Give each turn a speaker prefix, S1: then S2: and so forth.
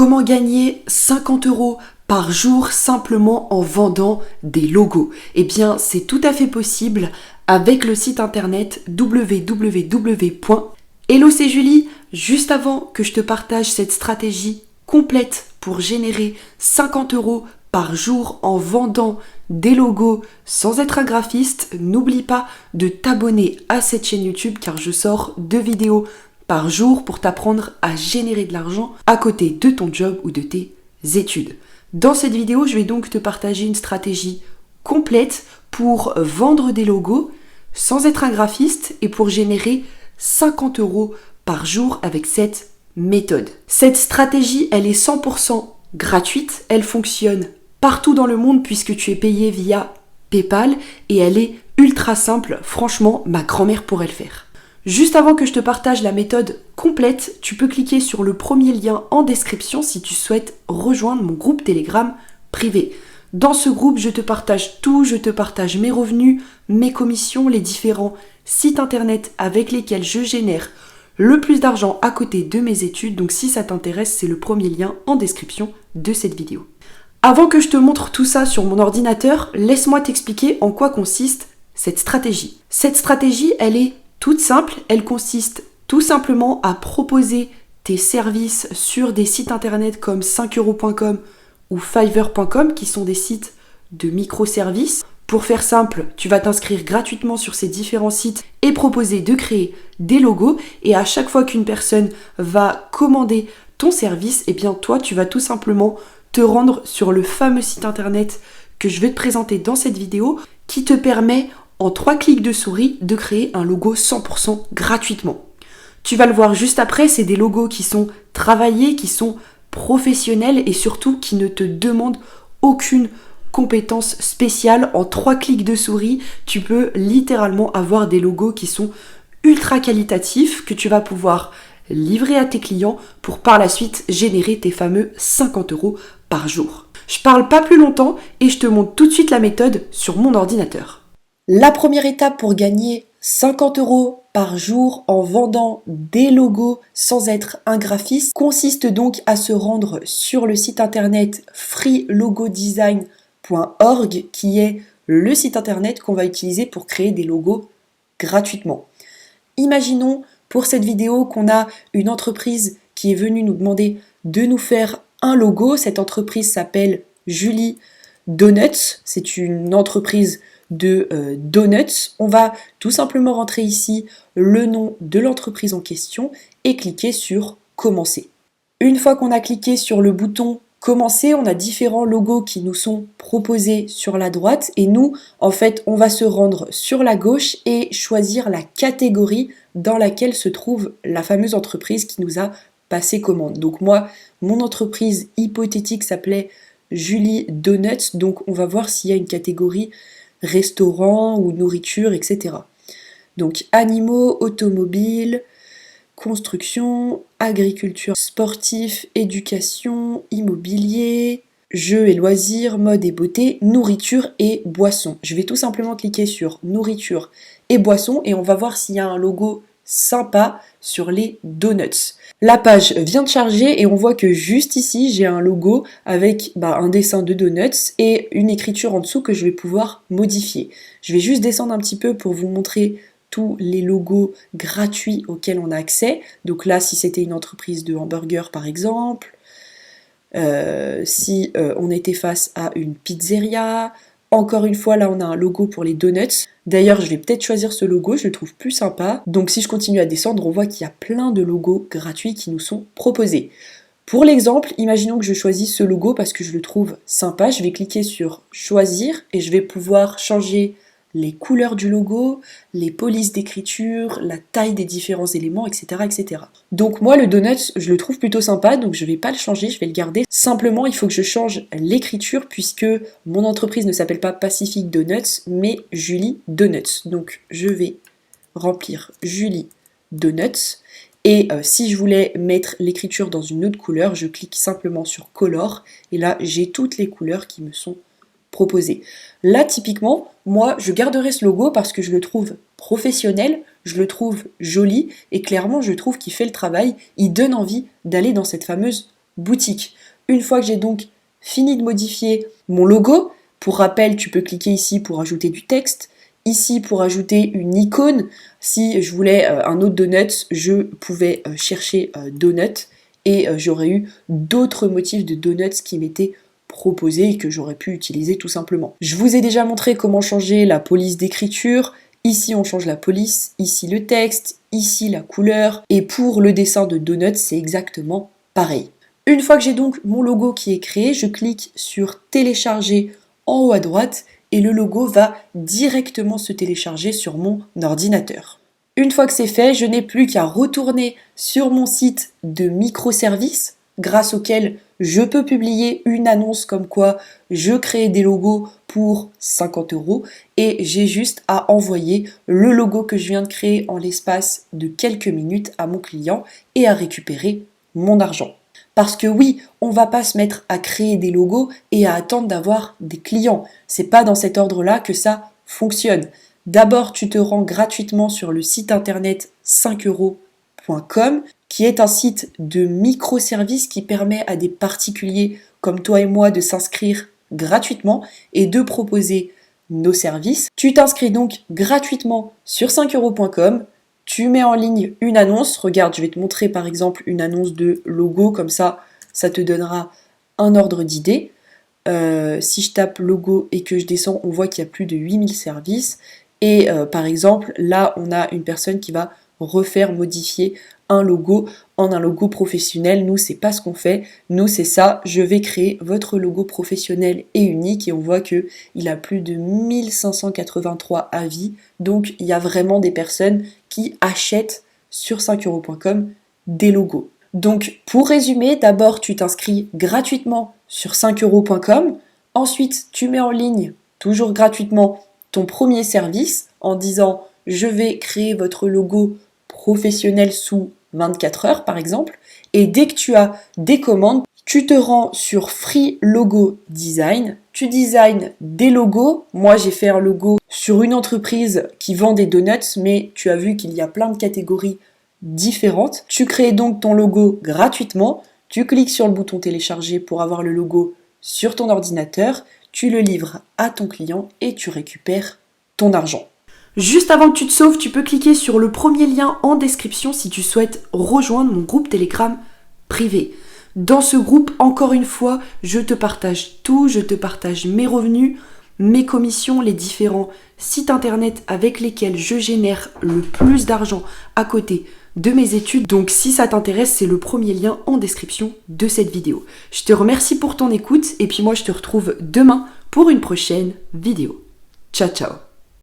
S1: Comment gagner 50 € par jour simplement en vendant des logos? Eh bien, c'est tout à fait possible avec le site internet www.hello, c'est Julie. Juste avant que je te partage cette stratégie complète pour générer 50 € par jour en vendant des logos sans être un graphiste, n'oublie pas de t'abonner à cette chaîne YouTube car je sors 2 vidéos par jour pour t'apprendre à générer de l'argent à côté de ton job ou de tes études. Dans cette vidéo, je vais donc te partager une stratégie complète pour vendre des logos sans être un graphiste et pour générer 50 € par jour avec cette méthode. Cette stratégie, elle est 100% gratuite, elle fonctionne partout dans le monde puisque tu es payé via PayPal et elle est ultra simple. Franchement, ma grand-mère pourrait le faire. Juste avant que je te partage la méthode complète, tu peux cliquer sur le premier lien en description si tu souhaites rejoindre mon groupe Telegram privé. Dans ce groupe, je te partage tout, je te partage mes revenus, mes commissions, les différents sites internet avec lesquels je génère le plus d'argent à côté de mes études. Donc si ça t'intéresse, c'est le premier lien en description de cette vidéo. Avant que je te montre tout ça sur mon ordinateur, laisse-moi t'expliquer en quoi consiste cette stratégie. Cette stratégie, elle est toute simple, elle consiste tout simplement à proposer tes services sur des sites internet comme 5euros.com ou Fiverr.com qui sont des sites de microservices. Pour faire simple, tu vas t'inscrire gratuitement sur ces différents sites et proposer de créer des logos et à chaque fois qu'une personne va commander ton service, eh bien toi tu vas tout simplement te rendre sur le fameux site internet que je vais te présenter dans cette vidéo qui te permet en 3 clics de souris de créer un logo 100% gratuitement. Tu vas le voir juste après, c'est des logos qui sont travaillés, qui sont professionnels et surtout qui ne te demandent aucune compétence spéciale. En 3 clics de souris, tu peux littéralement avoir des logos qui sont ultra qualitatifs que tu vas pouvoir livrer à tes clients pour par la suite générer tes fameux 50 € par jour. Je parle pas plus longtemps et je te montre tout de suite la méthode sur mon ordinateur. La première étape pour gagner 50 € par jour en vendant des logos sans être un graphiste consiste donc à se rendre sur le site internet freelogodesign.org qui est le site internet qu'on va utiliser pour créer des logos gratuitement. Imaginons pour cette vidéo qu'on a une entreprise qui est venue nous demander de nous faire un logo. Cette entreprise s'appelle Julie Donuts. C'est une entreprise de donuts. On va tout simplement rentrer ici le nom de l'entreprise en question et cliquer sur commencer. Une fois qu'on a cliqué sur le bouton commencer, on a différents logos qui nous sont proposés sur la droite et nous, en fait, on va se rendre sur la gauche et choisir la catégorie dans laquelle se trouve la fameuse entreprise qui nous a passé commande. Donc moi, mon entreprise hypothétique s'appelait Julie Donuts, donc on va voir s'il y a une catégorie restaurant ou nourriture, etc. Donc animaux, automobiles, construction, agriculture, sportif, éducation, immobilier, jeux et loisirs, mode et beauté, nourriture et boissons. Je vais tout simplement cliquer sur nourriture et boissons et on va voir s'il y a un logo sympa sur les donuts. La page vient de charger et on voit que juste ici j'ai un logo avec un dessin de donuts et une écriture en dessous que je vais pouvoir modifier. Je vais juste descendre un petit peu pour vous montrer tous les logos gratuits auxquels on a accès. Donc là, si c'était une entreprise de hamburgers par exemple, si on était face à une pizzeria, encore une fois, là on a un logo pour les donuts. D'ailleurs, je vais peut-être choisir ce logo, je le trouve plus sympa. Donc si je continue à descendre, on voit qu'il y a plein de logos gratuits qui nous sont proposés. Pour l'exemple, imaginons que je choisis ce logo parce que je le trouve sympa. Je vais cliquer sur choisir et je vais pouvoir changer les couleurs du logo, les polices d'écriture, la taille des différents éléments, etc., etc. Donc moi, le donut, je le trouve plutôt sympa, donc je vais pas le changer, je vais le garder. Simplement, il faut que je change l'écriture puisque mon entreprise ne s'appelle pas Pacific Donuts, mais Julie Donuts. Donc je vais remplir Julie Donuts. Et si je voulais mettre l'écriture dans une autre couleur, je clique simplement sur Color, et là, j'ai toutes les couleurs qui me sont proposées. Là, typiquement, moi, je garderai ce logo parce que je le trouve professionnel, je le trouve joli, et clairement, je trouve qu'il fait le travail, il donne envie d'aller dans cette fameuse boutique. Une fois que j'ai donc fini de modifier mon logo, pour rappel, tu peux cliquer ici pour ajouter du texte, ici pour ajouter une icône. Si je voulais un autre donut, je pouvais chercher donut et j'aurais eu d'autres motifs de donuts qui m'étaient proposés et que j'aurais pu utiliser tout simplement. Je vous ai déjà montré comment changer la police d'écriture. Ici on change la police, ici le texte, ici la couleur, et pour le dessin de donuts c'est exactement pareil. Une fois que j'ai donc mon logo qui est créé, je clique sur télécharger en haut à droite et le logo va directement se télécharger sur mon ordinateur. Une fois que c'est fait, je n'ai plus qu'à retourner sur mon site de microservices grâce auquel je peux publier une annonce comme quoi je crée des logos pour 50 € et j'ai juste à envoyer le logo que je viens de créer en l'espace de quelques minutes à mon client et à récupérer mon argent. Parce que oui, on va pas se mettre à créer des logos et à attendre d'avoir des clients. C'est pas dans cet ordre-là que ça fonctionne. D'abord, tu te rends gratuitement sur le site internet 5euros.com, qui est un site de microservices qui permet à des particuliers comme toi et moi de s'inscrire gratuitement et de proposer nos services. Tu t'inscris donc gratuitement sur 5euros.com. Tu mets en ligne une annonce, regarde, je vais te montrer par exemple une annonce de logo, comme ça te donnera un ordre d'idée. Si je tape logo et que je descends, on voit qu'il y a plus de 8000 services. Et par exemple, là, on a une personne qui va modifier un logo en un logo professionnel. Nous, c'est pas ce qu'on fait. Nous, c'est ça. Je vais créer votre logo professionnel et unique. Et on voit que il a plus de 1583 avis. Donc, il y a vraiment des personnes qui achètent sur 5euros.com des logos. Donc, pour résumer, d'abord, tu t'inscris gratuitement sur 5euros.com. Ensuite, tu mets en ligne, toujours gratuitement, ton premier service en disant « Je vais créer votre logo professionnel sous 24 heures » par exemple. Et dès que tu as des commandes, tu te rends sur Free Logo Design. Tu designs des logos. Moi, j'ai fait un logo sur une entreprise qui vend des donuts, mais tu as vu qu'il y a plein de catégories différentes. Tu crées donc ton logo gratuitement. Tu cliques sur le bouton télécharger pour avoir le logo sur ton ordinateur. Tu le livres à ton client et tu récupères ton argent. Juste avant que tu te sauves, tu peux cliquer sur le premier lien en description si tu souhaites rejoindre mon groupe Telegram privé. Dans ce groupe, encore une fois, je te partage tout, je te partage mes revenus, mes commissions, les différents sites internet avec lesquels je génère le plus d'argent à côté de mes études. Donc si ça t'intéresse, c'est le premier lien en description de cette vidéo. Je te remercie pour ton écoute et puis moi je te retrouve demain pour une prochaine vidéo. Ciao ciao.